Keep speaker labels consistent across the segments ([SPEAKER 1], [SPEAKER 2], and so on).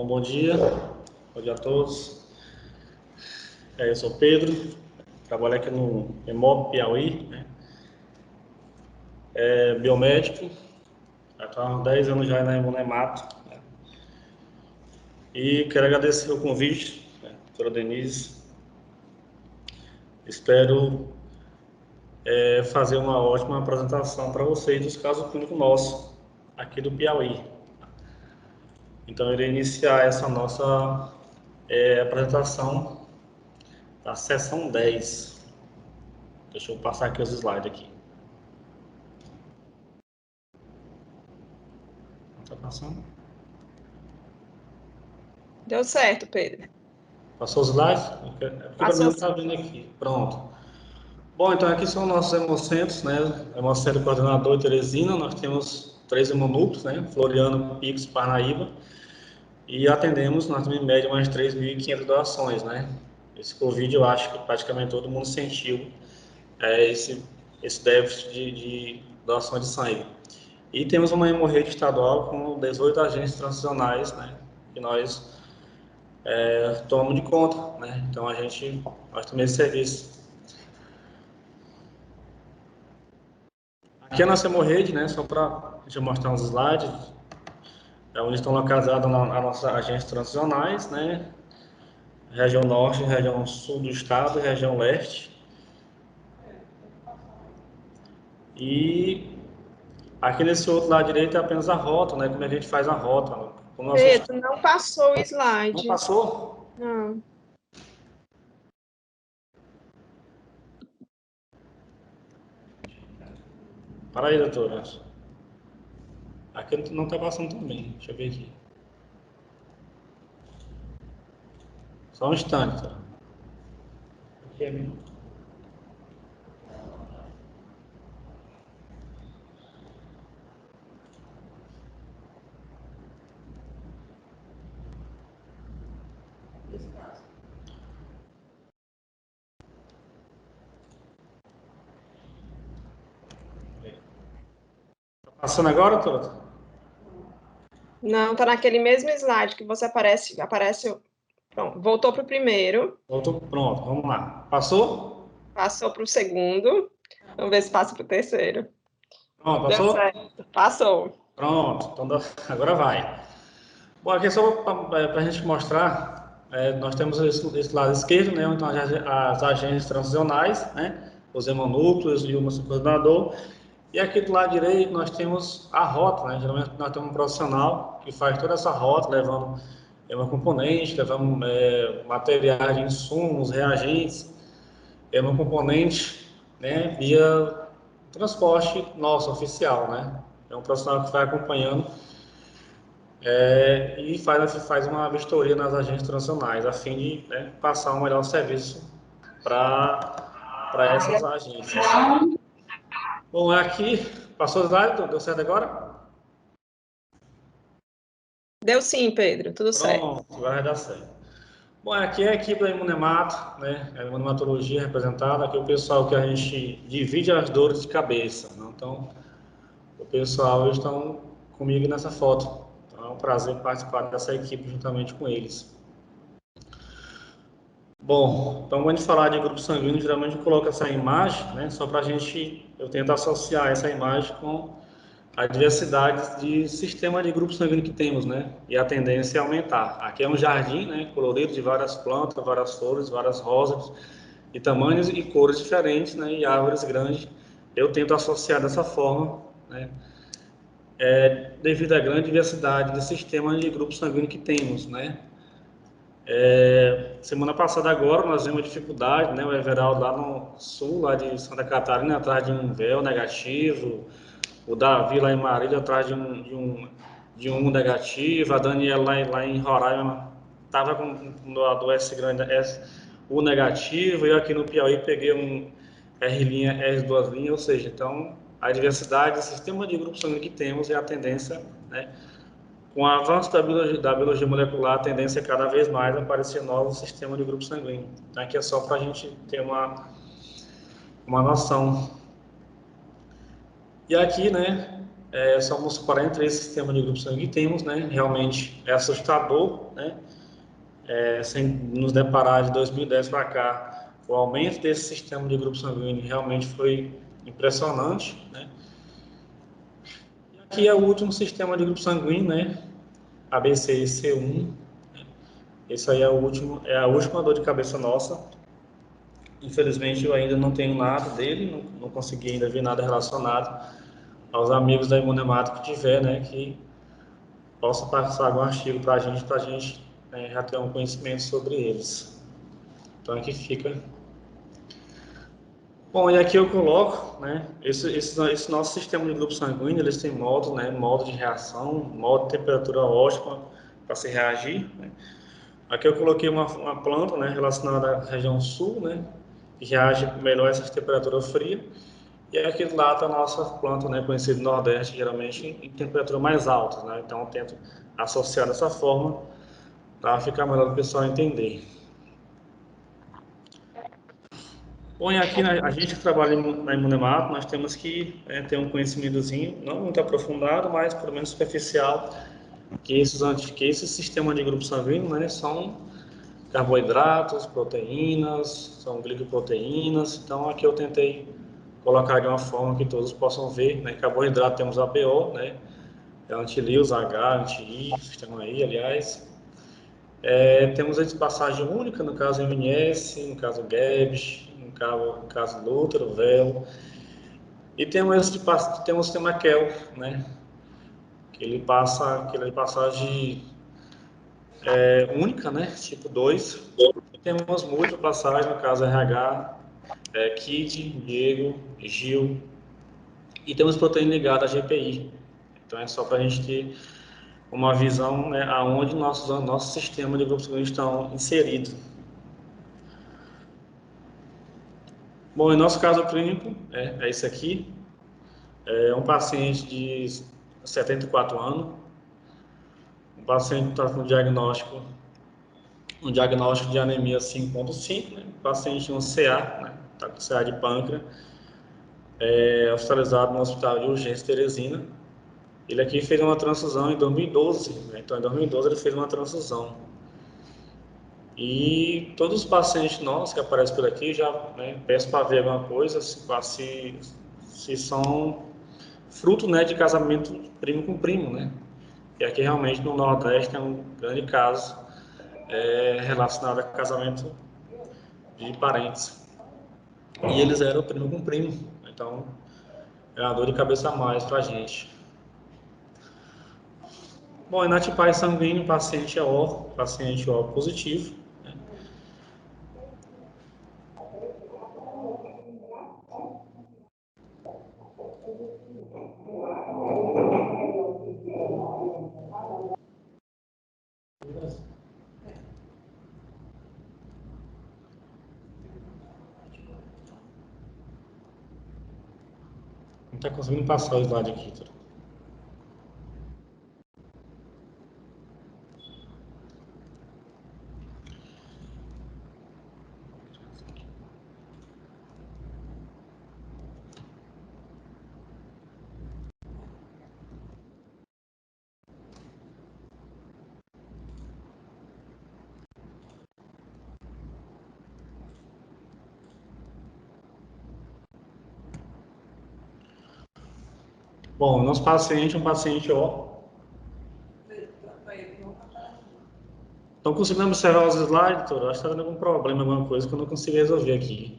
[SPEAKER 1] Bom dia a todos. Eu sou Pedro, trabalho aqui no EMOB Piauí, né? Biomédico, já estou há uns 10 anos já na Imunemato, né? E quero agradecer o convite, né, doutora Denise. Espero fazer uma ótima apresentação para vocês dos casos clínicos nossos, aqui do Piauí. Então, eu irei iniciar essa nossa apresentação da sessão 10. Deixa eu passar aqui os slides aqui. Está passando?
[SPEAKER 2] Deu certo, Pedro.
[SPEAKER 1] Passou os slides? Porque para mim não está vindo aqui. Pronto. Bom, então aqui são nossos hemocentros, né? Hemocentro Coordenador Teresina, nós temos 3 hemonúcleos, né? Floriano, Pix, Parnaíba. E atendemos, nós temos em média umas 3.500 doações, né? Esse Covid eu acho que praticamente todo mundo sentiu esse déficit de doação de sangue. E temos uma hemorrede estadual com 18 agentes transfusionais, né? Que nós tomamos de conta, né? Então nós temos esse serviço. Aqui é a nossa hemorrede, né? Só para mostrar uns slides, onde estão localizadas as nossas agentes transfusionais, né? Região norte, região sul do estado, região leste. E aqui nesse outro lado direito é apenas a rota, né? Como é que a gente faz a rota. Como
[SPEAKER 2] Pedro, não passou o
[SPEAKER 1] Não
[SPEAKER 2] slide.
[SPEAKER 1] passou?
[SPEAKER 2] Não.
[SPEAKER 1] Para aí, doutora. Aqui não está passando também. Deixa eu ver aqui. Só um instante, tá? Aqui é mesmo. Tá passando agora, doutora?
[SPEAKER 2] Não, tá naquele mesmo slide que você aparece. Pronto, voltou para o primeiro.
[SPEAKER 1] Voltou, pronto, vamos lá. Passou?
[SPEAKER 2] Passou para o segundo. Vamos ver se passa para o terceiro.
[SPEAKER 1] Pronto,
[SPEAKER 2] Deu
[SPEAKER 1] passou?
[SPEAKER 2] certo. Passou.
[SPEAKER 1] Pronto, então agora vai. Bom, aqui é só para a gente mostrar, nós temos esse lado esquerdo, né, então as agentes transicionais, né, os hemonúcleos e o coordenador, e aqui do lado direito nós temos a rota, né, geralmente nós temos um profissional que faz toda essa rota, levando uma componente, levando materiais de insumos, reagentes, uma componente, né, via transporte nosso, oficial, né, é um profissional que vai acompanhando e faz uma vistoria nas agências internacionais, a fim de, né, passar um melhor serviço para essas agências. Bom, aqui, passou o slide, deu certo agora?
[SPEAKER 2] Deu sim, Pedro. Tudo certo.
[SPEAKER 1] Pronto, agora vai dar certo. Bom, aqui é a equipe da Imunemato, né, a imunematologia representada, aqui é o pessoal que a gente divide as dores de cabeça, né? Então, o pessoal estão comigo nessa foto, então é um prazer participar dessa equipe juntamente com eles. Bom, então quando a gente falar de grupo sanguíneo, geralmente eu coloco essa imagem, né, só para eu tento associar essa imagem com a diversidade de sistema de grupo sanguíneo que temos, né, e a tendência é aumentar. Aqui é um jardim, né, colorido de várias plantas, várias flores, várias rosas, de tamanhos e cores diferentes, né, e árvores grandes. Eu tento associar dessa forma, né, devido à grande diversidade de sistemas de grupo sanguíneo que temos, né. Semana passada agora nós vimos uma dificuldade, né? O Everaldo lá no sul, lá de Santa Catarina, atrás de um véu negativo, o Davi lá em Marília atrás de um negativo, a Daniela lá em Roraima estava com do S grande S, o negativo, e eu aqui no Piauí peguei um R', S2', ou seja, então a diversidade, o sistema de grupo sanguíneo que temos é a tendência, né? Com o avanço da biologia molecular, a tendência é cada vez mais aparecer novos sistemas de grupo sanguíneo. Então, aqui é só para a gente ter uma noção. E aqui, né, somos 43 sistemas de grupo sanguíneo que temos, né? Realmente é assustador, né? Sem nos deparar de 2010 para cá, o aumento desse sistema de grupo sanguíneo realmente foi impressionante, né? E aqui é o último sistema de grupo sanguíneo, né? ABCC1. Esse aí é a última dor de cabeça nossa. Infelizmente eu ainda não tenho nada dele, não consegui ainda ver nada relacionado. Aos amigos da Imunemática que tiver, né, que possa passar algum artigo para a gente já ter um conhecimento sobre eles. Então aqui fica. Bom, e aqui eu coloco, né, esse nosso sistema de grupo sanguíneo, eles têm modo, né, modo de reação, modo de temperatura ótima para se reagir, né. Aqui eu coloquei uma planta, né, relacionada à região sul, né, que reage melhor a essa temperatura fria. E aqui do lado a nossa planta, né, conhecida no Nordeste, geralmente em temperatura mais alta, né? Então eu tento associar dessa forma para ficar melhor para o pessoal entender. Bom, e aqui a gente que trabalha na Imunemato, nós temos que ter um conhecimentozinho, não muito aprofundado, mas pelo menos superficial, que esse sistema de grupo sanguíneo, né, são carboidratos, proteínas, são glicoproteínas. Então aqui eu tentei colocar de uma forma que todos possam ver, né? Carboidrato temos APO, né? É anti-Lewis, H, anti-I, sistema I, aliás. Temos a passagem única, no caso MS, no caso GABS, no caso Lútero, VEL. E temos o sistema KEL, né? Que ele passa passagem única, né? Tipo 2. E temos múltiplas passagens, no caso RH, KID, Diego, Gil. E temos proteína ligada à GPI. Então é só para a gente ter uma visão, né, aonde nosso sistema de grupos sanguíneos estão inseridos. Bom, em nosso caso clínico, é esse aqui. É um paciente de 74 anos. Um paciente está com um diagnóstico de anemia 5.5, né? Paciente no CA, né? Está com CA de pâncreas. Hospitalizado no Hospital de Urgência Teresina. Ele aqui fez uma transfusão em 2012, né? Então em 2012 ele fez uma transfusão. E todos os pacientes nossos que aparecem por aqui já, né, peço para ver alguma coisa, se são fruto, né, de casamento primo com primo, né? E aqui realmente no Nordeste é um grande caso relacionado a casamento de parentes. E eles eram primo com primo, então é uma dor de cabeça a mais para a gente. Bom, e na tipagem sanguínea, paciente O positivo. Não está conseguindo passar o slide aqui, tá? Bom, nosso paciente é um paciente O. Estão conseguindo observar os slides, doutor? Acho que está dando algum problema, alguma coisa que eu não consigo resolver aqui.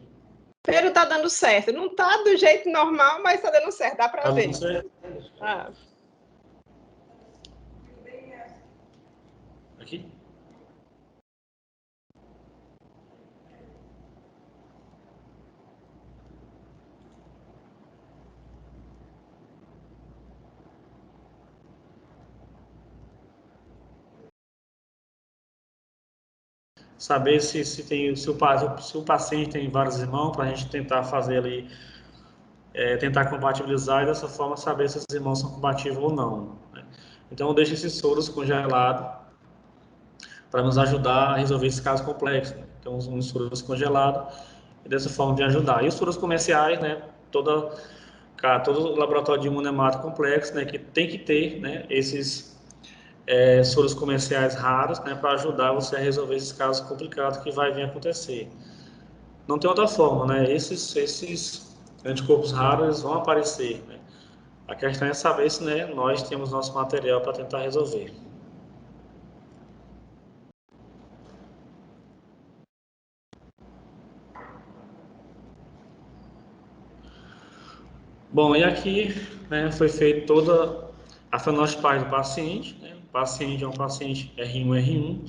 [SPEAKER 2] Pero tá dando certo. Não tá do jeito normal, mas tá dando certo. Dá para ver.
[SPEAKER 1] Dando certo? Aqui? Saber se o paciente tem vários irmãos, para a gente tentar fazer ali, tentar compatibilizar e dessa forma saber se os irmãos são compatíveis ou não, né? Então eu deixo esses soros congelados para nos ajudar a resolver esse caso complexo, né? Então uns soros congelados e dessa forma de ajudar. E os soros comerciais, né, todo o laboratório de imunemato complexo, né, que tem que ter, né, esses soros comerciais raros, né, para ajudar você a resolver esses casos complicados que vai vir a acontecer. Não tem outra forma, né? Esses anticorpos raros eles vão aparecer, né? A questão é saber se, né, nós temos nosso material para tentar resolver. Bom, e aqui, né, foi feita toda a fenotipagem do paciente, né? O paciente é um paciente R1,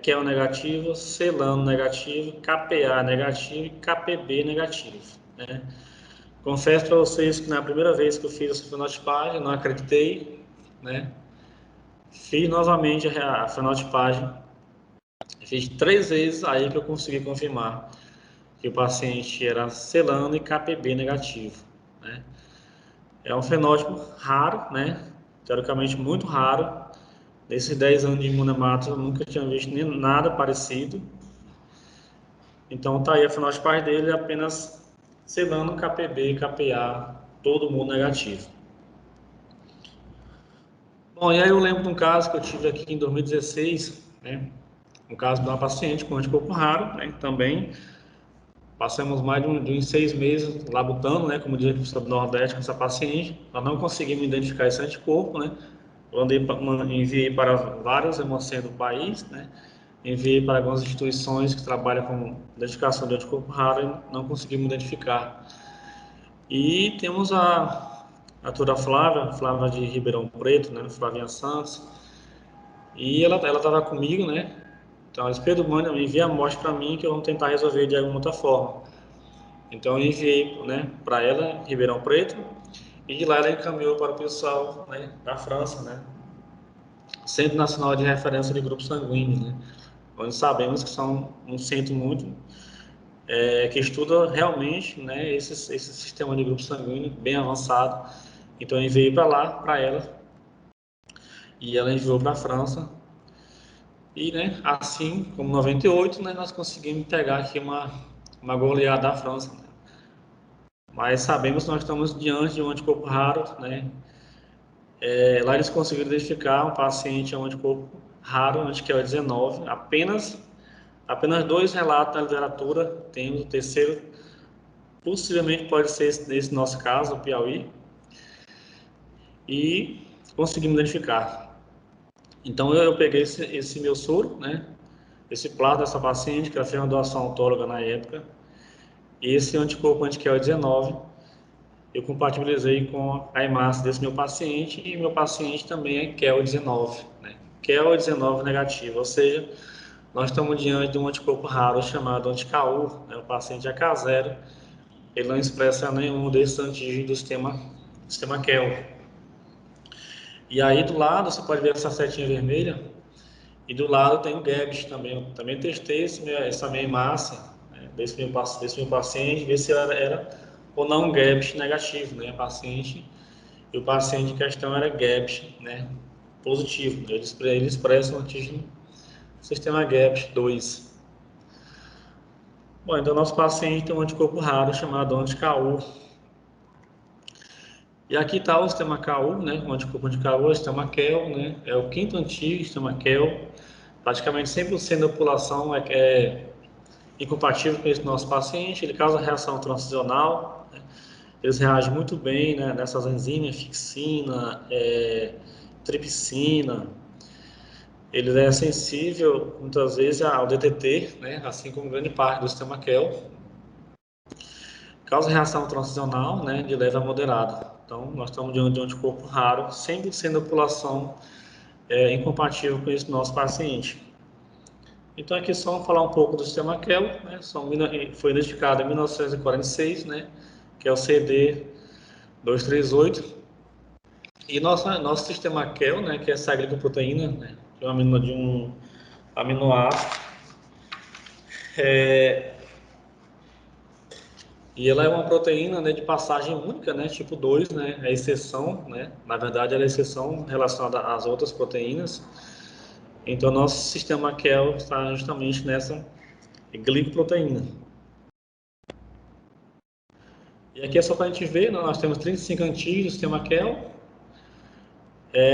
[SPEAKER 1] QEL negativo, CELANO negativo, KPA negativo e KPB negativo, né? Confesso para vocês que na primeira vez que eu fiz essa fenotipagem, não acreditei, né? Fiz novamente a fenotipagem, fiz 3 vezes aí que eu consegui confirmar que o paciente era CELANO e KPB negativo, né? É um fenótipo raro, né? Teoricamente muito raro. Nesses 10 anos de imunemato eu nunca tinha visto nem nada parecido. Então tá aí a fenotipagem dele, apenas CELANO, KPB, KPA, todo mundo negativo. Bom, e aí eu lembro de um caso que eu tive aqui em 2016, né? Um caso de uma paciente com anticorpo raro, né? Também passamos mais de uns 6 meses labutando, né? Como diz o professor do Nordeste, com essa paciente. Nós não conseguimos identificar esse anticorpo, né? Eu enviei para vários hemocentros do país, né? Enviei para algumas instituições que trabalham com identificação de anticorpo raro e não conseguimos identificar. E temos a doutora Flávia de Ribeirão Preto, né? Flavinha Santos. E ela estava comigo, né? Então, ela Pedro, manda, envia a amostra para mim que eu vou tentar resolver de alguma outra forma. Então, eu enviei, né, para ela, Ribeirão Preto, e de lá ela encaminhou para o pessoal, né, da França, né? Centro Nacional de Referência de Grupos Sanguíneos, né? Onde sabemos que são um centro muito que estuda realmente, né, esse sistema de grupo sanguíneo bem avançado. Então, eu enviei para lá, para ela, e ela enviou para a França. E, né, assim como 98, né, nós conseguimos pegar aqui uma goleada da França, né? Mas sabemos que nós estamos diante de um anticorpo raro, né? Lá eles conseguiram identificar um paciente um anticorpo raro, anti-QL19, apenas 2 relatos na literatura, temos o terceiro, possivelmente pode ser esse nosso caso, o Piauí, e conseguimos identificar. Então eu peguei esse meu soro, né? Esse plasma dessa paciente, que ela fez uma doação autóloga na época, e esse anticorpo anti-QEL19 eu compatibilizei com a hemácia desse meu paciente, e meu paciente também é QEL19, né? QEL19 negativo, ou seja, nós estamos diante de um anticorpo raro chamado anti-KU, né? O paciente é K0, ele não expressa nenhum desses antígenos do sistema QEL. E aí do lado, você pode ver essa setinha vermelha, e do lado tem o GABS também. Eu também testei essa minha hemácia, né, desse meu paciente, ver se era ou não GABS negativo, né? E o paciente em questão era GABS, né? Positivo. Ele expressa o antígeno sistema GABS 2. Bom, então nosso paciente tem um anticorpo raro chamado anti-KU. E aqui está o sistema KU, né? O anticorpo anti-KU é o sistema QEL, né? É o quinto antígeno, sistema QEL. Praticamente 100% da população é incompatível com esse nosso paciente, ele causa reação transicional, né? Eles reagem muito bem, né, nessas enzimas, fixina, tripsina, ele é sensível muitas vezes ao DTT, né, assim como grande parte do sistema QEL, causa reação transicional, né, de leve a moderada. Então, nós estamos diante de um anticorpo raro, 100% da população incompatível com esse nosso paciente. Então, aqui só falar um pouco do sistema QEL, né? Foi identificado em 1946, né? Que é o CD238. E nosso sistema QEL, né? Que é essa glicoproteína, né? De um aminoácido. E ela é uma proteína, né, de passagem única, né? Tipo 2, né? É exceção, né? Na verdade, ela é exceção relacionada às outras proteínas. Então, nosso sistema QEL está justamente nessa glicoproteína. E aqui é só para a gente ver, nós temos 35 antigos do sistema KEL,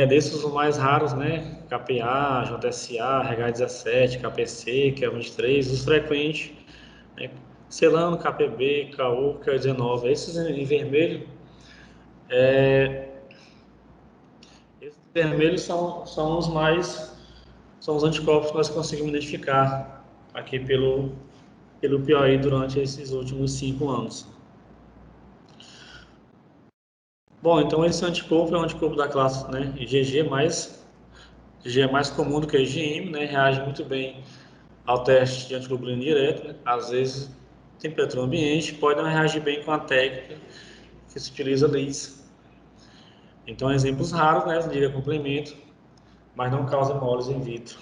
[SPEAKER 1] desses os mais raros, né? KPA, JSA, RH17, KPC, KEL23, os frequentes, né? Celano, KPB, KU, KEL19, esses em vermelho, esses vermelhos são os mais, são os anticorpos que nós conseguimos identificar aqui pelo POI durante esses últimos 5 anos. Bom, então esse anticorpo é um anticorpo da classe, né, IgG, IgG é mais comum do que IgM, né, reage muito bem ao teste de antiglobulina direto, né, às vezes temperatura ambiente, pode não reagir bem com a técnica que se utiliza LIS. Então, exemplos raros, né, liga complemento, mas não causa hemolyse in vitro.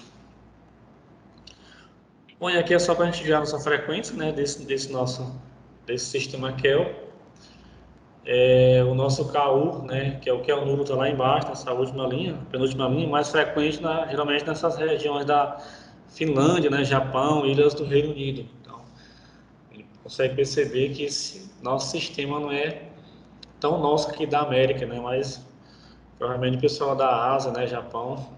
[SPEAKER 1] Bom, e aqui é só para a gente ver a nossa frequência, né, desse sistema KEL. O nosso KU, né, que é o KEL nulo, está lá embaixo, nessa última linha, penúltima linha, mais frequente geralmente nessas regiões da Finlândia, né, Japão, ilhas do Reino Unido. Então, ele consegue perceber que esse nosso sistema não é tão nosso aqui da América, né, mas provavelmente o pessoal da Ásia, né, Japão,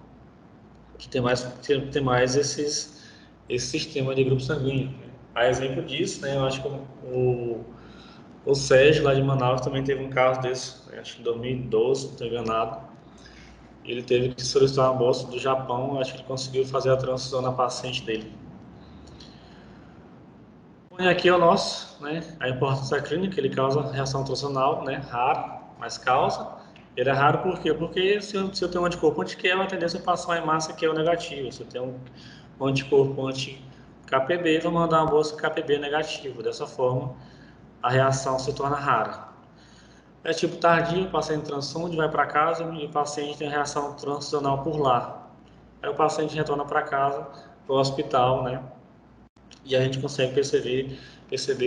[SPEAKER 1] que tem mais esse sistema de grupo sanguíneo. A exemplo disso, né, eu acho que o Sérgio, lá de Manaus, também teve um caso desse, né, acho que em 2012, não estou enganado. Ele teve que solicitar uma bolsa do Japão, acho que ele conseguiu fazer a transfusão na paciente dele. E aqui é o nosso, né, a importância clínica, ele causa reação tracional, né, raro, mas causa. Ele é raro por quê? Porque se eu tenho um anticorpo anti-QEL, a tendência é passar em massa QEL negativa. Se eu tenho um anticorpo anti-KPB, vou mandar uma bolsa KPB negativa. Dessa forma, a reação se torna rara. É tipo tardio, o paciente transfunde, vai para casa e o paciente tem reação transfusional por lá. Aí o paciente retorna para casa, para o hospital, né? E a gente consegue perceber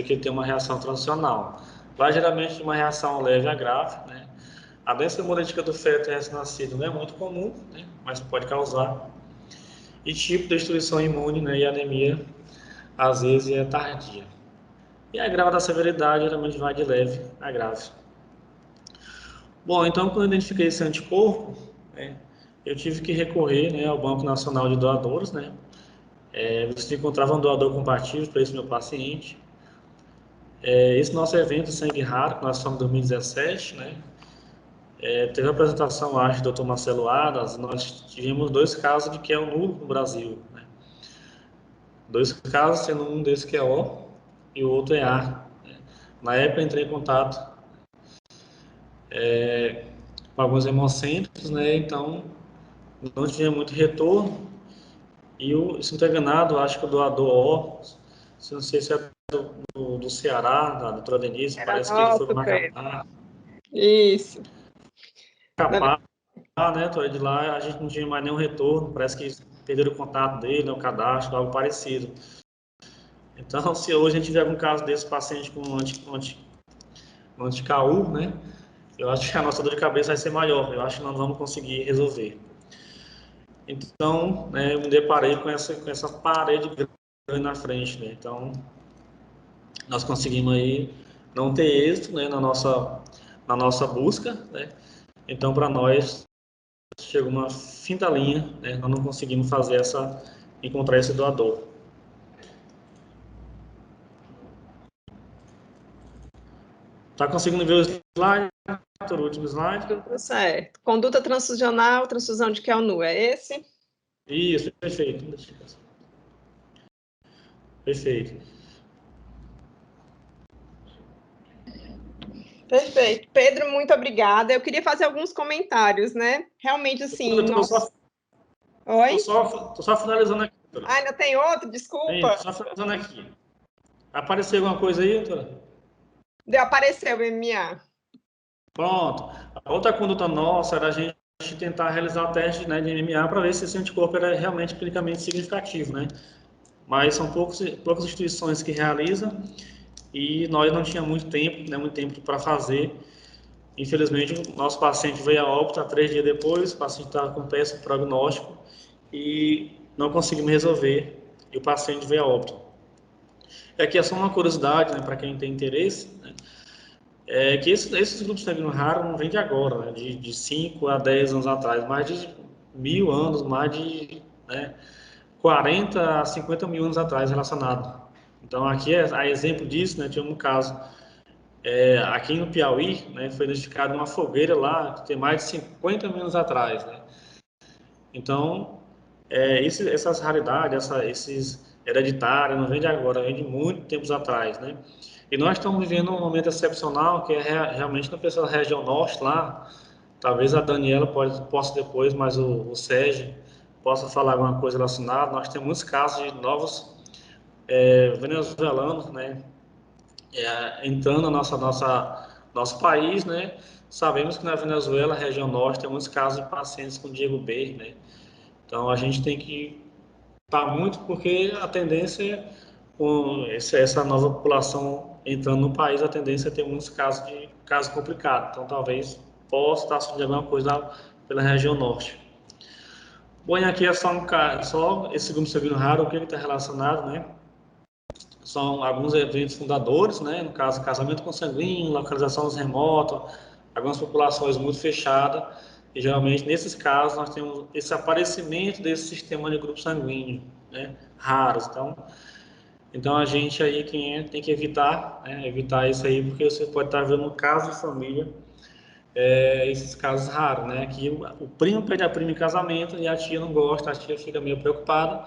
[SPEAKER 1] que ele tem uma reação transicional. Vai geralmente de uma reação leve a grave, né? A doença hemolítica do feto recém-nascido não é muito comum, né? Mas pode causar. E tipo de destruição imune, né? E anemia, às vezes, é tardia. E a grave da severidade geralmente vai de leve a grave. Bom, então quando eu identifiquei esse anticorpo, né, eu tive que recorrer, né, ao Banco Nacional de Doadores, né? Você encontrava um doador compatível para esse meu paciente. Esse nosso evento Sangue Raro, que nós fomos em 2017, né? Teve a apresentação, acho, do Dr. Marcelo Adas. Nós tivemos 2 casos de QEL nulo no Brasil, né? 2 casos, sendo um desses que é O e o outro é A, né? Na época eu entrei em contato com alguns hemocentros, né? Então não tinha muito retorno. E se não estou enganado, acho que o doador O, não sei se é do Ceará, da doutora Denise,
[SPEAKER 2] Era
[SPEAKER 1] parece que ele foi para
[SPEAKER 2] nosso, Pedro.
[SPEAKER 1] Macapá.
[SPEAKER 2] Isso.
[SPEAKER 1] Macapá, né, de lá a gente não tinha mais nenhum retorno, parece que perderam o contato dele, né, o cadastro, algo parecido. Então, se hoje a gente tiver algum caso desse paciente com anti-KU, né, eu acho que a nossa dor de cabeça vai ser maior, eu acho que nós vamos conseguir resolver. Então, né, eu me deparei com essa parede grande na frente, né, então nós conseguimos aí não ter êxito, né, na nossa busca, né, então para nós chegou uma fim da linha, né, nós não conseguimos encontrar esse doador. Tá conseguindo ver o slide, o último slide?
[SPEAKER 2] Tudo certo. Conduta transfusional, transfusão de QEL-NU, é esse?
[SPEAKER 1] Isso, perfeito. Perfeito.
[SPEAKER 2] Perfeito. Pedro, muito obrigada. Eu queria fazer alguns comentários, né? Realmente, assim,
[SPEAKER 1] Eu tô
[SPEAKER 2] Oi?
[SPEAKER 1] tô só finalizando aqui, doutora.
[SPEAKER 2] Ah, ainda tem outro? Desculpa.
[SPEAKER 1] Tô só finalizando aqui. Apareceu alguma coisa aí, doutora?
[SPEAKER 2] Apareceu o MMA.
[SPEAKER 1] Pronto. A outra conduta nossa era a gente tentar realizar o teste, né, de MMA para ver se esse anticorpo era realmente clinicamente significativo, né? Mas são poucas instituições que realizam e nós não tínhamos muito tempo, né, muito tempo para fazer. Infelizmente, o nosso paciente veio a óbito 3 dias depois, o paciente estava com péssimo prognóstico e não conseguimos resolver e o paciente veio a óbito. E aqui é só uma curiosidade, né, para quem tem interesse, né? é que esses grupos sanguíneos raros não vêm de agora, né? De 5 a 10 anos atrás, mais de 1.000 anos, mais de, né, 40 a 50 mil anos atrás relacionado. Então, aqui, a exemplo disso, né, tinha um caso aqui no Piauí, né, foi identificada uma fogueira lá que tem mais de 50 mil anos atrás, né? Então, essas raridades, esses hereditários, não vem de agora, vem de muito tempos atrás, né? E nós estamos vivendo um momento excepcional, que é realmente na pessoa da região norte lá. Talvez a Daniela possa depois, mas o Sérgio possa falar alguma coisa relacionada. Nós temos muitos casos de novos venezuelanos, né, entrando no nosso país, né? Sabemos que na Venezuela, região norte, tem muitos casos de pacientes com Diego B, né? Então a gente tem que estar muito, porque a tendência, com essa nova população entrando no país, a tendência é ter muitos casos complicados. Então talvez possa estar surgindo alguma coisa pela região norte. Bom, e aqui é só esse grupo sanguíneo raro, o que ele está relacionado, né? São alguns eventos fundadores, né? No caso, casamento consanguíneo, localização remota, algumas populações muito fechadas, e geralmente nesses casos nós temos esse aparecimento desse sistema de grupo sanguíneo, né? Raros. Então a gente aí tem que evitar, né? Evitar isso aí, porque você pode estar vendo um caso de família, esses casos raros, né? Que o primo pede a prima em casamento e a tia não gosta, a tia fica meio preocupada,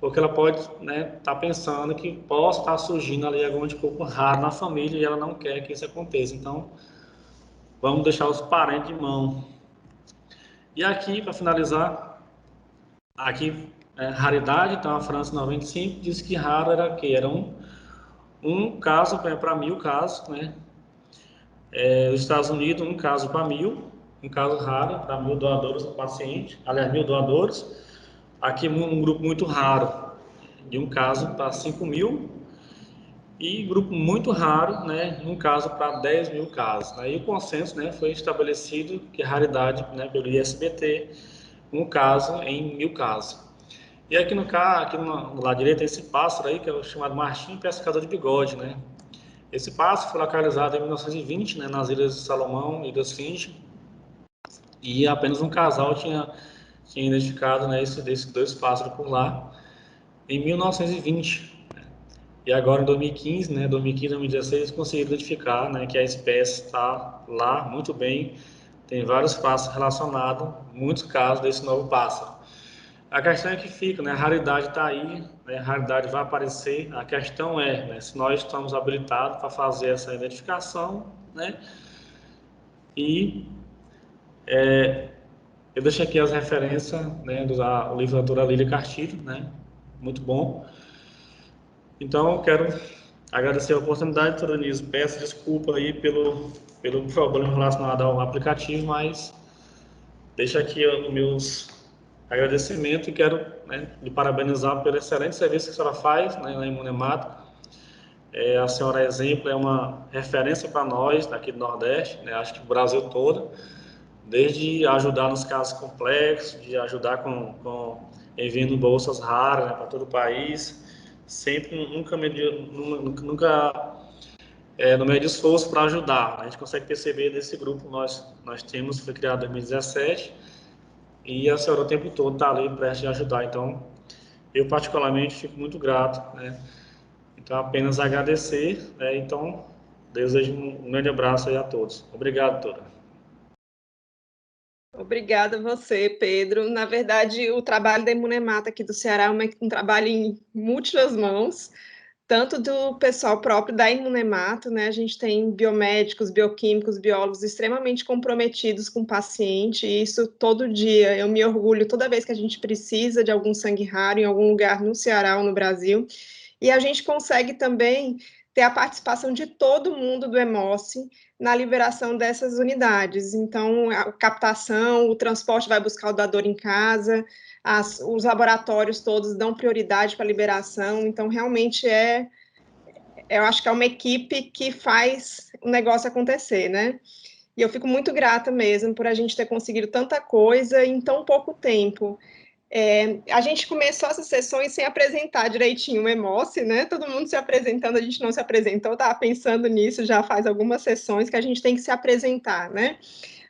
[SPEAKER 1] porque ela pode, né, estar pensando que possa estar surgindo ali algum anticorpo raro na família e ela não quer que isso aconteça. Então, vamos deixar os parentes de mão. E aqui, para finalizar, aqui, raridade, então a França 95 diz que raro era que era um caso para 1.000 casos, né? Os Estados Unidos, um caso para 1.000, um caso raro para 1.000 doadores do paciente, aliás, 1.000 doadores. Aqui um grupo muito raro, de um caso para 5.000, e grupo muito raro, né, um caso para 10 mil casos. Aí o consenso, né, foi estabelecido que a raridade, né, pelo ISBT, um caso em 1.000 casos. E aqui no lado direito tem esse pássaro aí, que é o chamado martim pescador de bigode, né? Esse pássaro foi localizado em 1920, né, nas Ilhas de Salomão, Ilhas Finge, e apenas um casal tinha identificado, né, desses dois pássaros por lá em 1920. E agora em 2015, né, 2015, 2016, conseguiram identificar, né, que a espécie está lá muito bem, tem vários pássaros relacionados, muitos casos desse novo pássaro. A questão é que fica, né, a raridade está aí, né, a raridade vai aparecer, a questão é, né, se nós estamos habilitados para fazer essa identificação, né, e eu deixo aqui as referências, né, o livro da doutora Lília Castilho, né, muito bom. Então, eu quero agradecer a oportunidade, doutora Nise. Peço desculpa aí pelo problema relacionado ao aplicativo, mas deixo aqui os meus agradecimentos e quero, né, lhe parabenizar pelo excelente serviço que a senhora faz, né, na Imunemato. A senhora é exemplo, é uma referência para nós daqui do Nordeste, né, acho que o Brasil todo, desde ajudar nos casos complexos, de ajudar enviando bolsas raras, né, para todo o país, sempre nunca no meio de esforço para ajudar. A gente consegue perceber nesse grupo nós temos, foi criado em 2017, e a senhora o tempo todo está ali prestes a ajudar. Então, eu particularmente fico muito grato, né? Então, apenas agradecer, né? Então, desejo um grande abraço aí a todos. Obrigado, doutora.
[SPEAKER 2] Obrigada a você, Pedro. Na verdade, o trabalho da Imunemata aqui do Ceará é um trabalho em múltiplas mãos, tanto do pessoal próprio da Imunemato, né? A gente tem biomédicos, bioquímicos, biólogos extremamente comprometidos com o paciente, e isso todo dia. Eu me orgulho toda vez que a gente precisa de algum sangue raro em algum lugar no Ceará ou no Brasil. E a gente consegue também ter a participação de todo mundo do Hemoce na liberação dessas unidades. Então, a captação, o transporte vai buscar o doador em casa, os laboratórios todos dão prioridade para a liberação. Então, realmente eu acho que é uma equipe que faz o negócio acontecer, né? E eu fico muito grata mesmo por a gente ter conseguido tanta coisa em tão pouco tempo. A gente começou essas sessões sem apresentar direitinho o Emoce, né? Todo mundo se apresentando, a gente não se apresentou, estava pensando nisso já faz algumas sessões que a gente tem que se apresentar, né?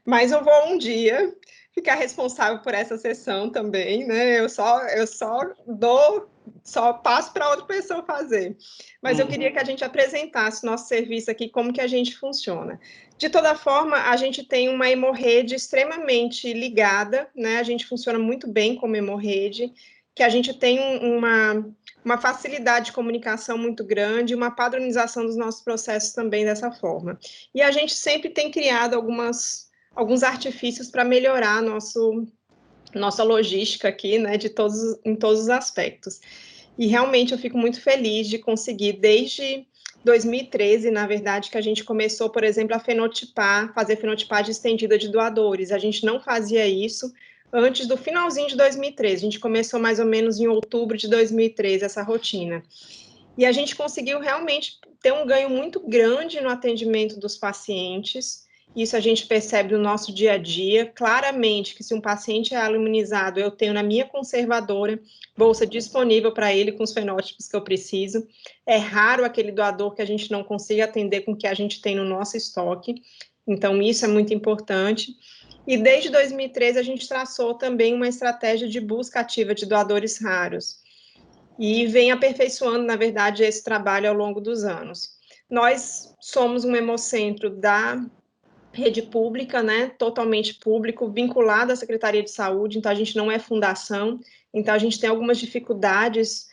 [SPEAKER 2] Mas eu vou um dia ficar responsável por essa sessão também, né? Eu só passo para outra pessoa fazer. Mas eu queria que a gente apresentasse nosso serviço aqui, como que a gente funciona. De toda forma, a gente tem uma hemorrede extremamente ligada, né? A gente funciona muito bem como hemorrede, que a gente tem uma facilidade de comunicação muito grande, uma padronização dos nossos processos também dessa forma. E a gente sempre tem criado alguns artifícios para melhorar nossa logística aqui, né, em todos os aspectos. E realmente eu fico muito feliz de conseguir, desde 2013, na verdade, que a gente começou, por exemplo, a fazer fenotipagem estendida de doadores. A gente não fazia isso antes do finalzinho de 2013. A gente começou mais ou menos em outubro de 2013, essa rotina. E a gente conseguiu realmente ter um ganho muito grande no atendimento dos pacientes. Isso a gente percebe no nosso dia a dia, claramente que se um paciente é imunizado, eu tenho na minha conservadora bolsa disponível para ele com os fenótipos que eu preciso. É raro aquele doador que a gente não consiga atender com o que a gente tem no nosso estoque. Então, isso é muito importante. E desde 2013 a gente traçou também uma estratégia de busca ativa de doadores raros. E vem aperfeiçoando, na verdade, esse trabalho ao longo dos anos. Nós somos um hemocentro da rede pública, né, totalmente público, vinculado à Secretaria de Saúde, então a gente não é fundação, então a gente tem algumas dificuldades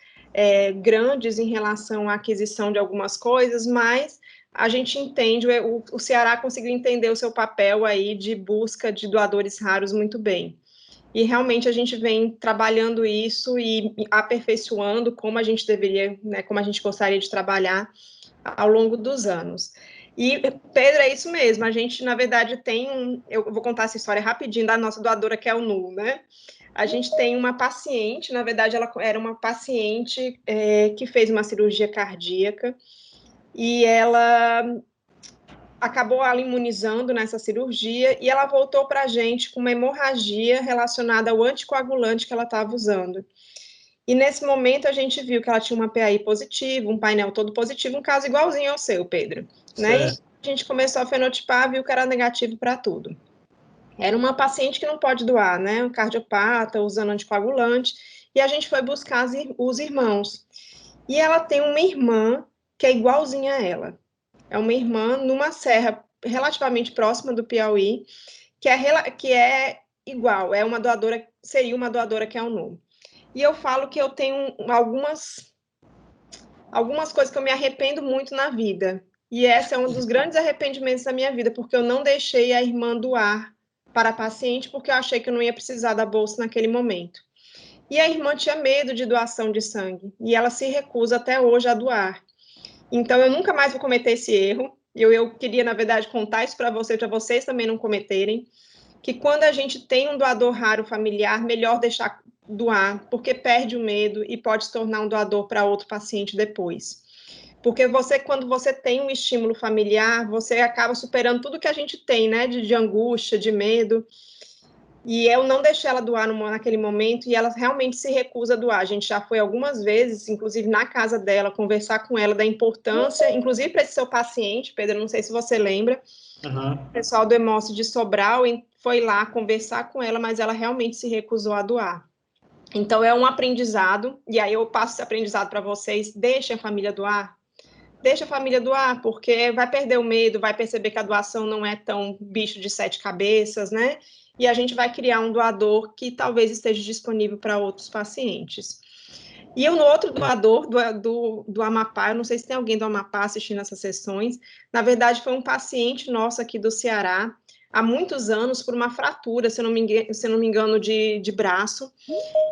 [SPEAKER 2] grandes em relação à aquisição de algumas coisas, mas a gente entende, o Ceará conseguiu entender o seu papel aí de busca de doadores raros muito bem. E realmente a gente vem trabalhando isso e aperfeiçoando como a gente deveria, né, como a gente gostaria de trabalhar ao longo dos anos. E, Pedro, é isso mesmo, a gente, na verdade, eu vou contar essa história rapidinho da nossa doadora, que é o Nu, né? A gente tem uma paciente, na verdade, ela era uma paciente que fez uma cirurgia cardíaca, e ela acabou ela imunizando nessa cirurgia, e ela voltou para a gente com uma hemorragia relacionada ao anticoagulante que ela estava usando. E nesse momento a gente viu que ela tinha uma PAI positiva, um painel todo positivo, um caso igualzinho ao seu, Pedro. Né? E a gente começou a fenotipar, viu que era negativo para tudo. Era uma paciente que não pode doar, né? Um cardiopata, usando anticoagulante, e a gente foi buscar os irmãos. E ela tem uma irmã que é igualzinha a ela. É uma irmã numa serra relativamente próxima do Piauí, que é igual, seria uma doadora que é o nome. E eu falo que eu tenho algumas coisas que eu me arrependo muito na vida. E esse é um dos grandes arrependimentos da minha vida, porque eu não deixei a irmã doar para a paciente, porque eu achei que eu não ia precisar da bolsa naquele momento. E a irmã tinha medo de doação de sangue, e ela se recusa até hoje a doar. Então, eu nunca mais vou cometer esse erro. Eu queria, na verdade, contar isso para vocês também não cometerem, que quando a gente tem um doador raro familiar, melhor deixar doar, porque perde o medo e pode se tornar um doador para outro paciente depois. Porque quando você tem um estímulo familiar, você acaba superando tudo que a gente tem, né, de angústia, de medo. E eu não deixei ela doar naquele momento, e ela realmente se recusa a doar. A gente já foi algumas vezes, inclusive na casa dela, conversar com ela da importância, inclusive para esse seu paciente, Pedro, não sei se você lembra, o pessoal do Emoce de Sobral foi lá conversar com ela, mas ela realmente se recusou a doar. Então, é um aprendizado, e aí eu passo esse aprendizado para vocês: deixem a família doar. Deixa a família doar, porque vai perder o medo, vai perceber que a doação não é tão bicho de 7 cabeças, né? E a gente vai criar um doador que talvez esteja disponível para outros pacientes. E no outro doador do Amapá, eu não sei se tem alguém do Amapá assistindo essas sessões, na verdade foi um paciente nosso aqui do Ceará, há muitos anos, por uma fratura, se eu não me engano, de braço,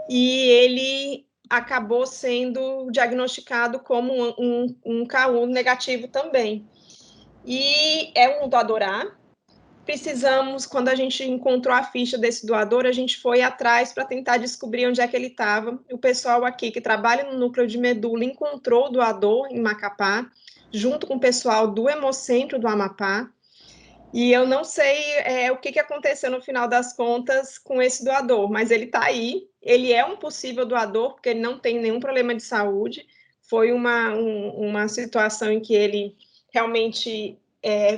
[SPEAKER 2] e ele acabou sendo diagnosticado como um KU negativo também. E é um doador A. Precisamos, quando a gente encontrou a ficha desse doador, a gente foi atrás para tentar descobrir onde é que ele estava. O pessoal aqui que trabalha no núcleo de medula encontrou o doador em Macapá, junto com o pessoal do Hemocentro do Amapá. E eu não sei o que aconteceu no final das contas com esse doador, mas ele está aí, ele é um possível doador, porque ele não tem nenhum problema de saúde, foi uma situação em que ele realmente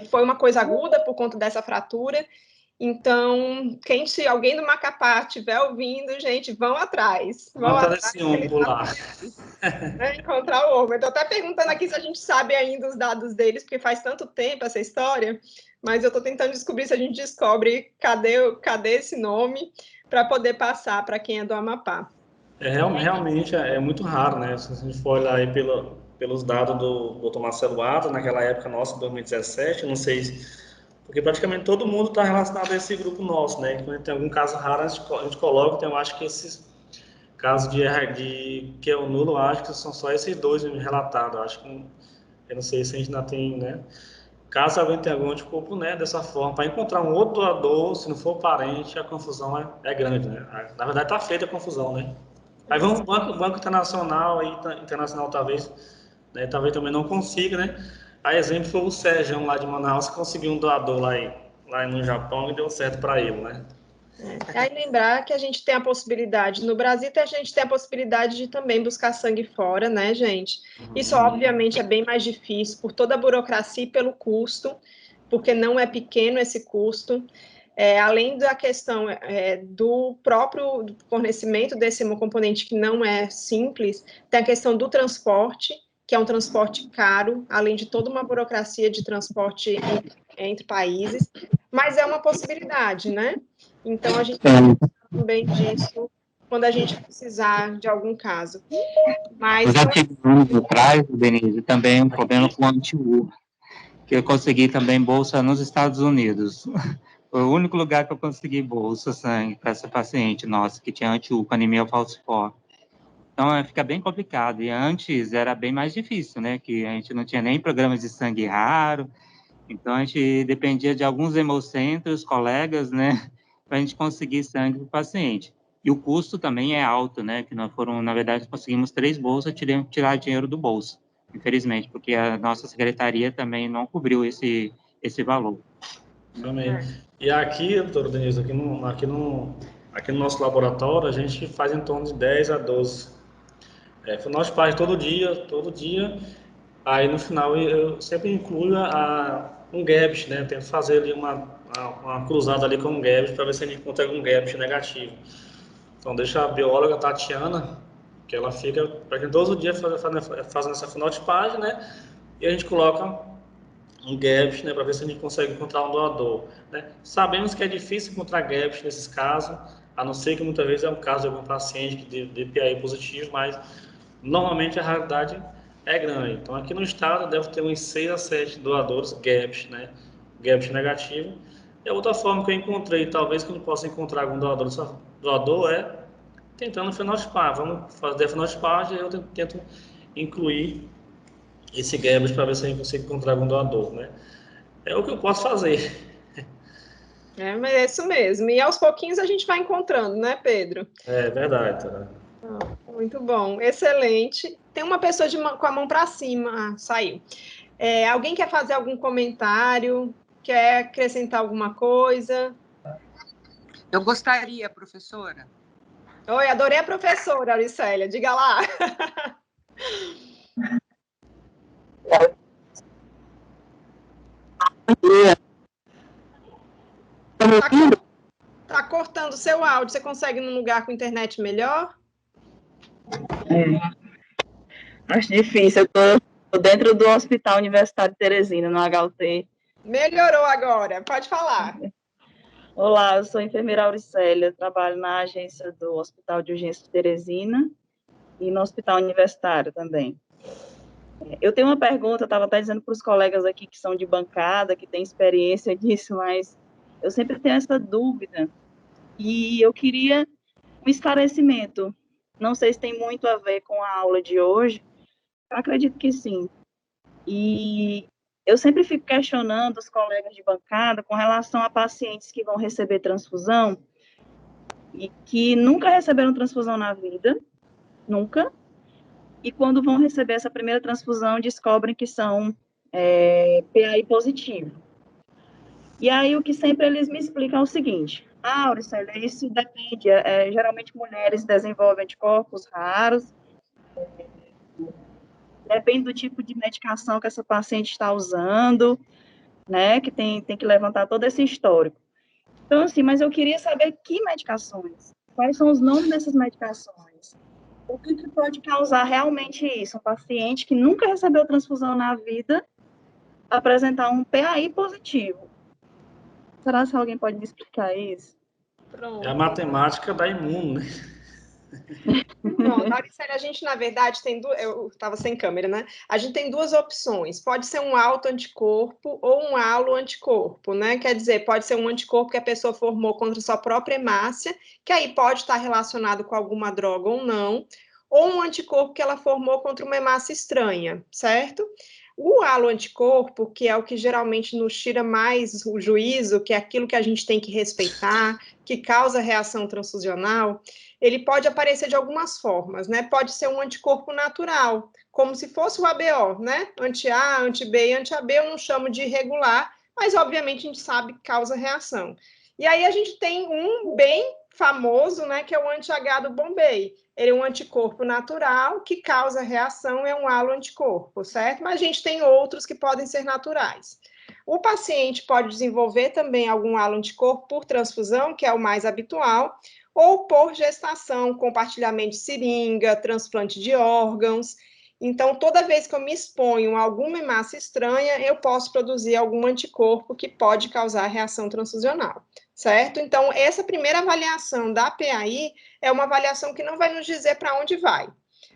[SPEAKER 2] foi uma coisa aguda por conta dessa fratura. Então, se alguém do Macapá estiver ouvindo, gente, vão atrás. Vão
[SPEAKER 1] Matar
[SPEAKER 2] atrás,
[SPEAKER 1] esse homem por lá.
[SPEAKER 2] né, encontrar o homem. Estou até perguntando aqui se a gente sabe ainda os dados deles, porque faz tanto tempo essa história, mas eu estou tentando descobrir se a gente descobre cadê esse nome para poder passar para quem é do Amapá.
[SPEAKER 1] Realmente é muito raro, né? Se a gente for olhar aí pelos dados do Dr. Marcelo Adler, naquela época nossa, 2017, não sei porque praticamente todo mundo está relacionado a esse grupo nosso, né? Quando tem algum caso raro, a gente coloca, então eu acho que esses casos de que é o nulo, eu acho que são só esses dois relatados. Eu acho que eu não sei se a gente ainda tem, né? Caso alguém tenha algum anticorpo, né, dessa forma, para encontrar um outro doador, se não for parente, a confusão é grande, né? Na verdade, está feita a confusão, né? Aí vamos banco internacional, aí, internacional talvez, né, talvez também não consiga, né? A exemplo foi o Sérgio lá de Manaus, que conseguiu um doador lá no Japão e deu certo para ele, né?
[SPEAKER 2] Aí lembrar que a gente tem a possibilidade, no Brasil a gente tem a possibilidade de também buscar sangue fora, né, gente? Isso obviamente é bem mais difícil por toda a burocracia e pelo custo, porque não é pequeno esse custo. Além da questão do próprio fornecimento desse componente que não é simples, tem a questão do transporte, que é um transporte caro, além de toda uma burocracia de transporte entre países, mas é uma possibilidade, né? Então, a gente também disso quando a gente precisar de algum caso. Mas
[SPEAKER 3] eu já tive anos atrás, Denise, também um problema com anti-U, que eu consegui também bolsa nos Estados Unidos. Foi o único lugar que eu consegui bolsa sangue para essa paciente nossa, que tinha anti-U, com anemia falciforme. Então, fica bem complicado. E antes era bem mais difícil, né? Que a gente não tinha nem programas de sangue raro. Então, a gente dependia de alguns hemocentros, colegas, né? Para a gente conseguir sangue para o paciente. E o custo também é alto, né? Que nós foram, na verdade, conseguimos 3 bolsas, tivemos que tirar dinheiro do bolso, infelizmente, porque a nossa secretaria também não cobriu esse valor.
[SPEAKER 1] Também. E aqui, doutora Denise, aqui no nosso laboratório, a gente faz em torno de 10 a 12. Nós faz todo dia. Aí no final eu sempre incluo um GABS, né? Tento fazer ali uma cruzada ali com um GABS para ver se a gente encontra algum GABS negativo. Então deixa a bióloga Tatiana, que ela fica para gente todos os dias fazendo essa fenotipagem, né? E a gente coloca um GAPS, né, para ver se a gente consegue encontrar um doador, né? Sabemos que é difícil encontrar GAPS nesses casos, a não ser que muitas vezes é um caso de algum paciente que dê PAI positivo, mas normalmente a realidade é grande. Então aqui no estado deve ter uns 6 a 7 doadores GAPS, né? GAPS negativo. E a outra forma que eu encontrei, talvez que eu não possa encontrar algum doador é tentando fenotipar. Vamos fazer a fenotipagem e eu tento incluir esse Goebbels para ver se a gente consegue encontrar algum doador, né? É o que eu posso fazer.
[SPEAKER 2] mas é isso mesmo. E aos pouquinhos a gente vai encontrando, né, Pedro?
[SPEAKER 1] É verdade, né?
[SPEAKER 2] Muito bom, excelente. Tem uma pessoa com a mão para cima. Saiu. Alguém quer fazer algum comentário? Quer acrescentar alguma coisa?
[SPEAKER 4] Eu gostaria, professora.
[SPEAKER 2] Oi, adorei a professora, Auricélia. Diga lá. Tá cortando seu áudio. Você consegue num lugar com internet melhor?
[SPEAKER 5] Acho difícil. Eu tô dentro do Hospital Universitário de Teresina, no HUT.
[SPEAKER 2] Melhorou agora. Pode falar.
[SPEAKER 5] Olá, eu sou a enfermeira Auricélia, trabalho na agência do Hospital de Urgência de Teresina e no Hospital Universitário também. Eu tenho uma pergunta, eu estava até dizendo para os colegas aqui que são de bancada, que têm experiência disso, mas eu sempre tenho essa dúvida e eu queria um esclarecimento. Não sei se tem muito a ver com a aula de hoje, eu acredito que sim. E eu sempre fico questionando os colegas de bancada com relação a pacientes que vão receber transfusão e que nunca receberam transfusão na vida, nunca, e quando vão receber essa primeira transfusão descobrem que são PAI positivo. E aí, o que sempre eles me explicam é o seguinte: Auricélia, isso depende, geralmente mulheres desenvolvem anticorpos raros, depende do tipo de medicação que essa paciente está usando, né, que tem que levantar todo esse histórico. Então, assim, mas eu queria saber que medicações, quais são os nomes dessas medicações, o que pode causar realmente isso, um paciente que nunca recebeu transfusão na vida, apresentar um PAI positivo. Será que alguém pode me explicar isso?
[SPEAKER 2] Pronto.
[SPEAKER 1] É a matemática da imuno, né?
[SPEAKER 2] Pronto, Auricélia, a gente, na verdade, tem duas. Eu estava sem câmera, né? A gente tem duas opções. Pode ser um autoanticorpo ou um halo-anticorpo, né? Quer dizer, pode ser um anticorpo que a pessoa formou contra sua própria hemácia, que aí pode estar relacionado com alguma droga ou não, ou um anticorpo que ela formou contra uma hemácia estranha, certo? O halo-anticorpo, que é o que geralmente nos tira mais o juízo, que é aquilo que a gente tem que respeitar, que causa reação transfusional, ele pode aparecer de algumas formas, né? Pode ser um anticorpo natural, como se fosse o ABO, né? Anti-A, anti-B e anti-AB eu não chamo de irregular, mas obviamente a gente sabe que causa reação. E aí a gente tem um bem famoso, né, que é o anti-H do Bombay. Ele é um anticorpo natural que causa reação, é um halo-anticorpo, certo? Mas a gente tem outros que podem ser naturais. O paciente pode desenvolver também algum halo-anticorpo por transfusão, que é o mais habitual, ou por gestação, compartilhamento de seringa, transplante de órgãos. Então, toda vez que eu me exponho a alguma hemácia estranha, eu posso produzir algum anticorpo que pode causar reação transfusional, certo? Então, essa primeira avaliação da PAI é uma avaliação que não vai nos dizer para onde vai.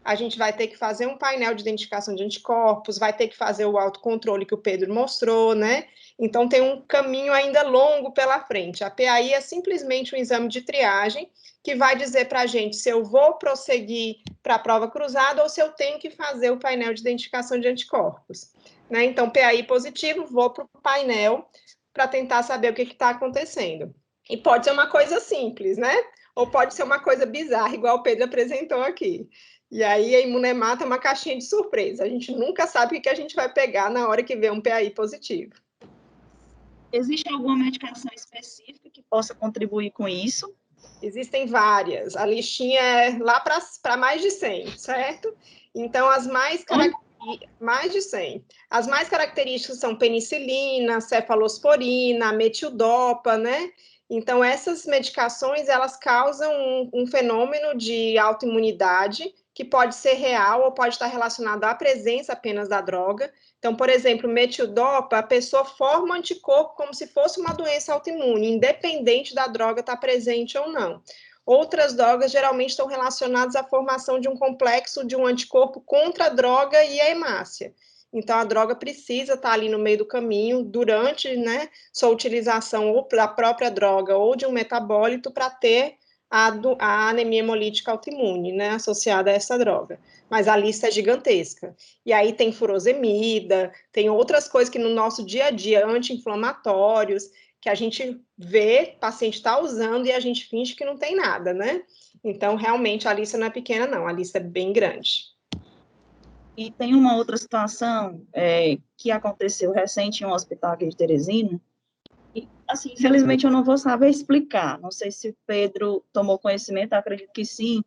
[SPEAKER 2] A gente vai ter que fazer um painel de identificação de anticorpos, vai ter que fazer o autocontrole que o Pedro mostrou, né? Então, tem um caminho ainda longo pela frente. A PAI é simplesmente um exame de triagem que vai dizer para a gente se eu vou prosseguir para a prova cruzada ou se eu tenho que fazer o painel de identificação de anticorpos, né? Então, PAI positivo, vou para o painel para tentar saber o que está acontecendo. E pode ser uma coisa simples, né? Ou pode ser uma coisa bizarra, igual o Pedro apresentou aqui. E aí a Imunemata é uma caixinha de surpresa. A gente nunca sabe o que a gente vai pegar na hora que vê um PAI positivo.
[SPEAKER 5] Existe alguma medicação específica que possa contribuir com isso?
[SPEAKER 2] Existem várias. A listinha é lá para mais de 100, certo? Então, as mais de 100. As mais características são penicilina, cefalosporina, metildopa, né? Então, essas medicações, elas causam um fenômeno de autoimunidade que pode ser real ou pode estar relacionado à presença apenas da droga. Então, por exemplo, metildopa, a pessoa forma um anticorpo como se fosse uma doença autoimune, independente da droga estar presente ou não. Outras drogas geralmente estão relacionadas à formação de um complexo de um anticorpo contra a droga e a hemácia. Então, a droga precisa estar ali no meio do caminho, durante, né, sua utilização ou da própria droga ou de um metabólito para ter a anemia hemolítica autoimune, né, associada a essa droga. Mas a lista é gigantesca. E aí tem furosemida, tem outras coisas que no nosso dia a dia, anti-inflamatórios, que a gente vê, o paciente está usando e a gente finge que não tem nada, né? Então, realmente, a lista não é pequena, não, a lista é bem grande.
[SPEAKER 5] E tem uma outra situação que aconteceu recente em um hospital aqui de Teresina, e, assim, infelizmente eu não vou saber explicar, não sei se o Pedro tomou conhecimento, acredito que sim,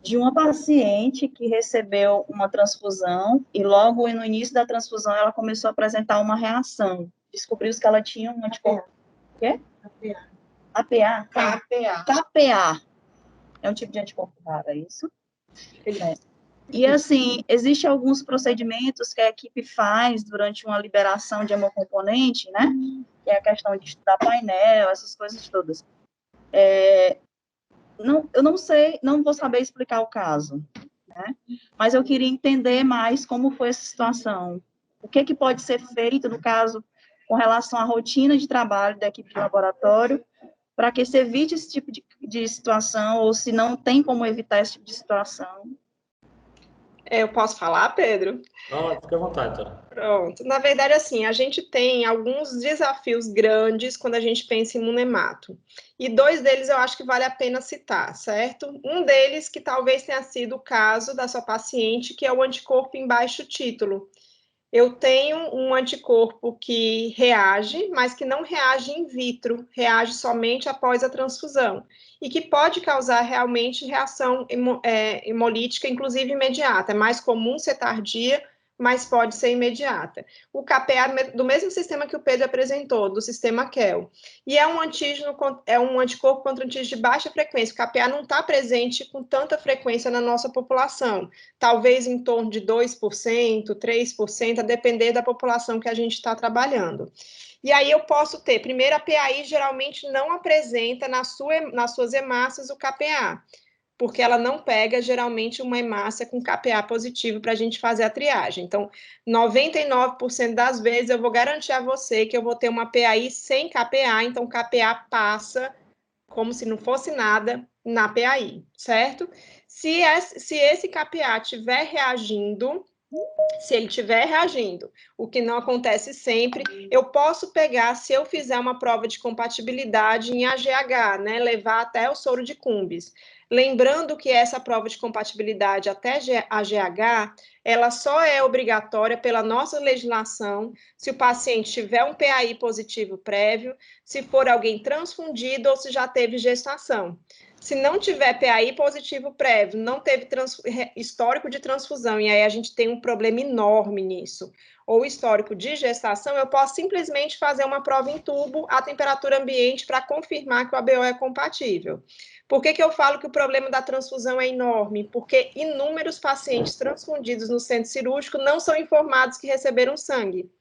[SPEAKER 5] de uma paciente que recebeu uma transfusão e logo no início da transfusão ela começou a apresentar uma reação. Descobriu-se que ela tinha um anticorpo. O quê? APA? KPA. É um tipo de anticorpo raro, é isso? É. E, assim, existem alguns procedimentos que a equipe faz durante uma liberação de hemocomponente, né? Que é a questão de estudar painel, essas coisas todas. Eu não sei, não vou saber explicar o caso, né? Mas eu queria entender mais como foi essa situação. O que pode ser feito, no caso, com relação à rotina de trabalho da equipe de laboratório, para que se evite esse tipo de situação, ou se não tem como evitar esse tipo de situação.
[SPEAKER 2] Eu posso falar, Pedro?
[SPEAKER 1] Não, fica à vontade, Tara.
[SPEAKER 2] Pronto. Na verdade, assim, a gente tem alguns desafios grandes quando a gente pensa em imunemato. E dois deles eu acho que vale a pena citar, certo? Um deles que talvez tenha sido o caso da sua paciente, que é o anticorpo em baixo título. eu tenho um anticorpo que reage, mas que não reage in vitro, reage somente após a transfusão, e que pode causar realmente reação hemolítica, inclusive imediata. É mais comum ser tardia, mas pode ser imediata. O KPA, do mesmo sistema que o Pedro apresentou, do sistema KEL. E é um antígeno, é um anticorpo contra antígeno de baixa frequência. O KPA não está presente com tanta frequência na nossa população. Talvez em torno de 2%, 3%, a depender da população que a gente está trabalhando. E aí eu posso ter, primeiro, a PAI geralmente não apresenta nas suas hemácias o KPA, porque ela não pega, geralmente, uma hemácia com KPA positivo para a gente fazer a triagem. Então, 99% das vezes, eu vou garantir a você que eu vou ter uma PAI sem KPA, então o KPA passa como se não fosse nada na PAI, certo? Se esse KPA estiver reagindo, se ele estiver reagindo, o que não acontece sempre, eu posso pegar, se eu fizer uma prova de compatibilidade em AGH, né, levar até o soro de Cumbres. Lembrando que essa prova de compatibilidade até AGH, ela só é obrigatória pela nossa legislação se o paciente tiver um PAI positivo prévio, se for alguém transfundido ou se já teve gestação. Se não tiver PAI positivo prévio, não teve histórico de transfusão, e aí a gente tem um problema enorme nisso, ou histórico de gestação, eu posso simplesmente fazer uma prova em tubo à temperatura ambiente para confirmar que o ABO é compatível. Por que eu falo que o problema da transfusão é enorme? Porque inúmeros pacientes transfundidos no centro cirúrgico não são informados que receberam sangue.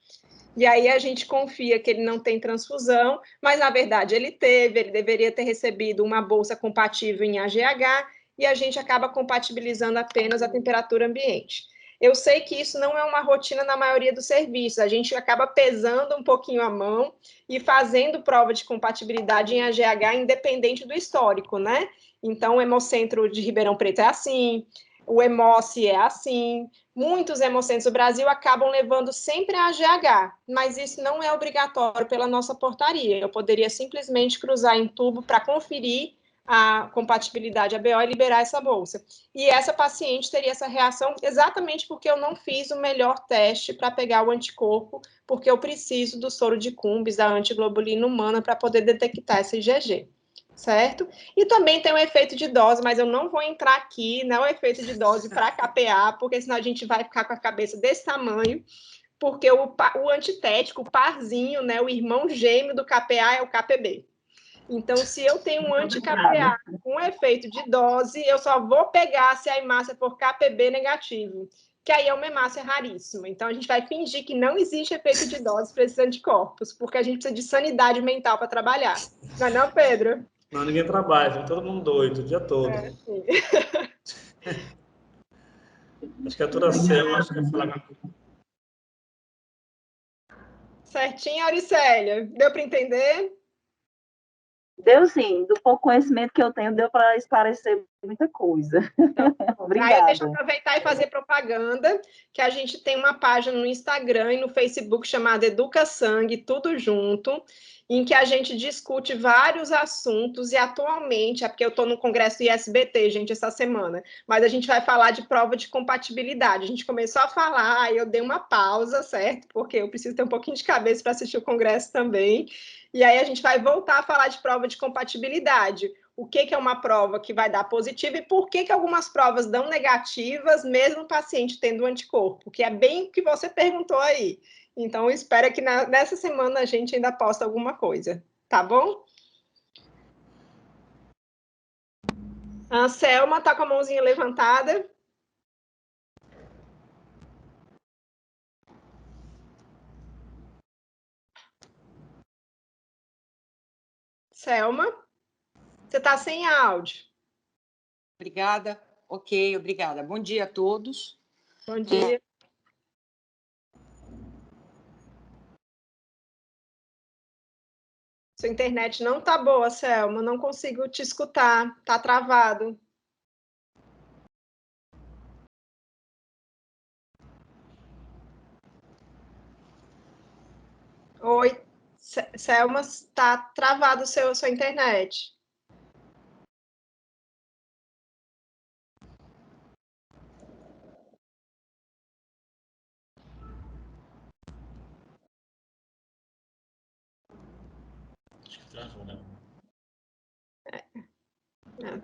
[SPEAKER 2] E aí a gente confia que ele não tem transfusão, mas na verdade ele deveria ter recebido uma bolsa compatível em AGH, e a gente acaba compatibilizando apenas a temperatura ambiente. Eu sei que isso não é uma rotina na maioria dos serviços, a gente acaba pesando um pouquinho a mão e fazendo prova de compatibilidade em AGH independente do histórico, né? Então, o Hemocentro de Ribeirão Preto é assim, o Hemoce é assim, muitos hemocentros do Brasil acabam levando sempre a AGH, mas isso não é obrigatório pela nossa portaria. Eu poderia simplesmente cruzar em tubo para conferir a compatibilidade ABO e liberar essa bolsa. E essa paciente teria essa reação exatamente porque eu não fiz o melhor teste para pegar o anticorpo, porque eu preciso do soro de Cumbres, da antiglobulina humana, para poder detectar esse IgG. Certo? E também tem o efeito de dose, mas eu não vou entrar aqui, não é o efeito de dose para KPA, porque senão a gente vai ficar com a cabeça desse tamanho, porque o antitético, o parzinho, né, o irmão gêmeo do KPA é o KPB. Então, se eu tenho um anti-KPA com efeito de dose, eu só vou pegar se a hemácia for KPB negativo, que aí é uma hemácia raríssima. Então, a gente vai fingir que não existe efeito de dose para esses anticorpos, porque a gente precisa de sanidade mental para trabalhar. Não é não, Pedro?
[SPEAKER 1] Não, ninguém trabalha, fica todo mundo doido o dia todo.
[SPEAKER 2] Sim.
[SPEAKER 1] Acho que é tudo assim, eu acho que é falar com...
[SPEAKER 2] Certinho, Auricélia. Deu para entender?
[SPEAKER 5] Deu sim, do pouco conhecimento que eu tenho, deu para esclarecer muita coisa.
[SPEAKER 2] Então,
[SPEAKER 5] Obrigada.
[SPEAKER 2] deixa eu aproveitar e fazer propaganda, que a gente tem uma página no Instagram e no Facebook chamada Educa Sangue, tudo junto, em que a gente discute vários assuntos, e atualmente, é porque eu estou no congresso do ISBT, gente, essa semana, mas a gente vai falar de prova de compatibilidade. A gente começou a falar, aí eu dei uma pausa, certo? Porque eu preciso ter um pouquinho de cabeça para assistir o congresso também, e aí a gente vai voltar a falar de prova de compatibilidade. O que é uma prova que vai dar positivo e por que algumas provas dão negativas, mesmo o paciente tendo anticorpo, que é bem o que você perguntou aí. Então, eu espero que nessa semana a gente ainda posta alguma coisa, tá bom? A Selma está com a mãozinha levantada. Selma, você está sem áudio.
[SPEAKER 4] Obrigada. Ok, obrigada. Bom dia a todos.
[SPEAKER 2] Bom dia. Sua internet não está boa, Selma. Não consigo te escutar. Está travado. Oi, Selma, está travado sua internet.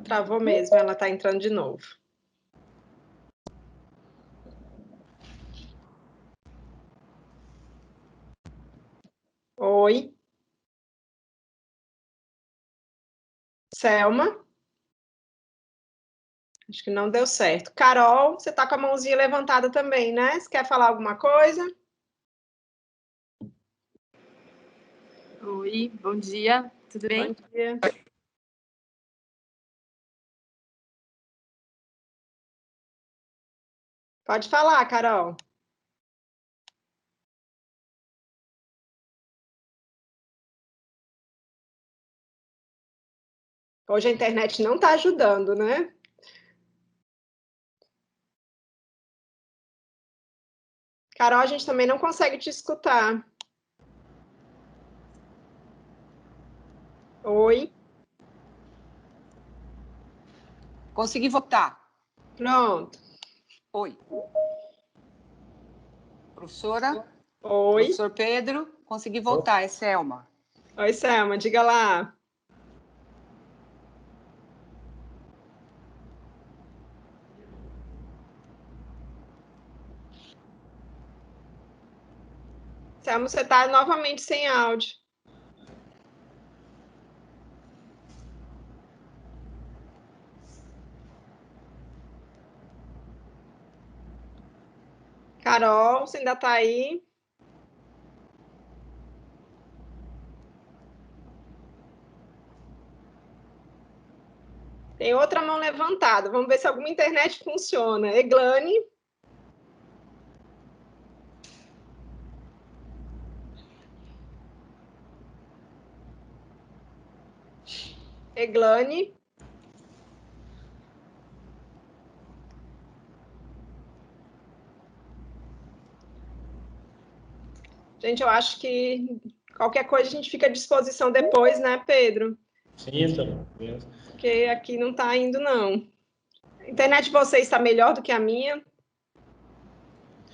[SPEAKER 2] Travou mesmo, ela está entrando de novo. Oi. Selma? Acho que não deu certo. Carol, você está com a mãozinha levantada também, né? Você quer falar alguma coisa?
[SPEAKER 6] Oi, bom dia, tudo bem?
[SPEAKER 2] Bom dia. Pode falar, Carol. Hoje a internet não está ajudando, né? Carol, a gente também não consegue te escutar. Oi.
[SPEAKER 4] Consegui votar.
[SPEAKER 2] Pronto.
[SPEAKER 4] Oi. Professora?
[SPEAKER 2] Oi.
[SPEAKER 4] Professor Pedro? Consegui votar, é Selma.
[SPEAKER 2] Oi, Selma, diga lá. Selma, você está novamente sem áudio. Carol, você ainda está aí? Tem outra mão levantada. Vamos ver se alguma internet funciona. Eglane. Eglane. Gente, eu acho que qualquer coisa a gente fica à disposição depois, né, Pedro?
[SPEAKER 1] Sim, está.
[SPEAKER 2] Porque aqui não está indo, não. A internet de vocês está melhor do que a minha?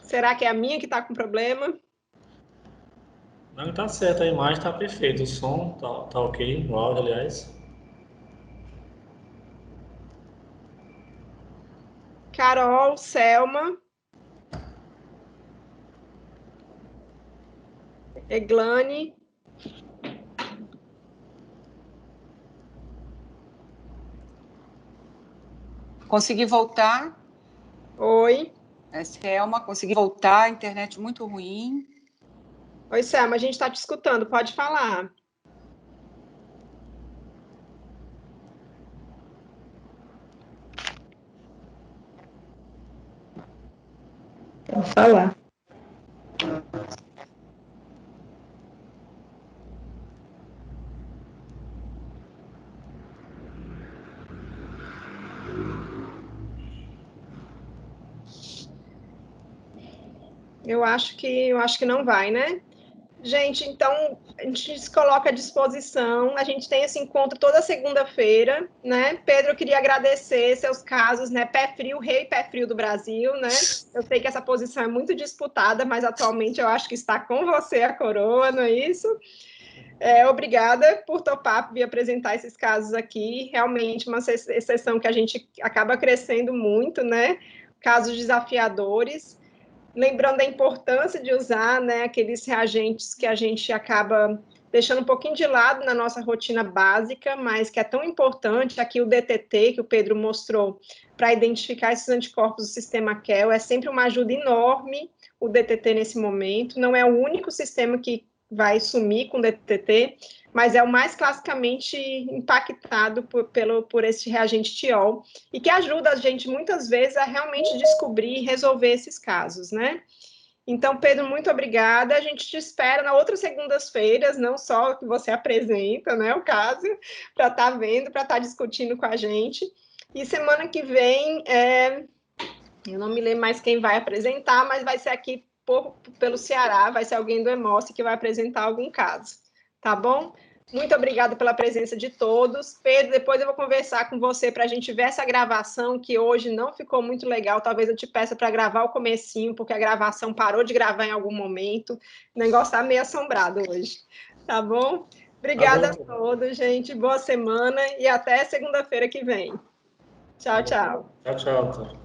[SPEAKER 2] Será que é a minha que está com problema?
[SPEAKER 1] Não, tá certo, a imagem está perfeita, o som tá ok, o áudio, aliás.
[SPEAKER 2] Carol, Selma. Eglane.
[SPEAKER 4] Consegui voltar.
[SPEAKER 2] Oi.
[SPEAKER 4] É Selma, consegui voltar, internet muito ruim.
[SPEAKER 2] Oi, Selma, a gente está te escutando, pode falar.
[SPEAKER 5] Pode falar.
[SPEAKER 2] Eu acho que não vai, né? Gente, então a gente se coloca à disposição. A gente tem esse encontro toda segunda-feira, né? Pedro, eu queria agradecer seus casos, né? Pé frio, rei pé frio do Brasil, né? Eu sei que essa posição é muito disputada, mas atualmente eu acho que está com você a coroa, não é isso? Obrigada por topar vir apresentar esses casos aqui. Realmente uma exceção que a gente acaba crescendo muito, né? Casos desafiadores. Lembrando a importância de usar, né, aqueles reagentes que a gente acaba deixando um pouquinho de lado na nossa rotina básica, mas que é tão importante. Aqui o DTT, que o Pedro mostrou, para identificar esses anticorpos do sistema QEL, é sempre uma ajuda enorme o DTT nesse momento. Não é o único sistema que vai sumir com o DTT, mas é o mais classicamente impactado por esse reagente tiol, e que ajuda a gente, muitas vezes, a realmente descobrir e resolver esses casos, né? Então, Pedro, muito obrigada. A gente te espera na outras segundas-feiras, não só que você apresenta, né, o caso, para estar vendo, para estar discutindo com a gente. E semana que vem, eu não me lembro mais quem vai apresentar, mas vai ser aqui pelo Ceará, vai ser alguém do EMOSSE que vai apresentar algum caso, tá bom? Muito obrigada pela presença de todos. Pedro, depois eu vou conversar com você para a gente ver essa gravação, que hoje não ficou muito legal. Talvez eu te peça para gravar o comecinho, porque a gravação parou de gravar em algum momento. O negócio está meio assombrado hoje, tá bom? Obrigada a todos, gente. Boa semana e até segunda-feira que vem. Tchau, tchau.
[SPEAKER 1] Tchau, tchau.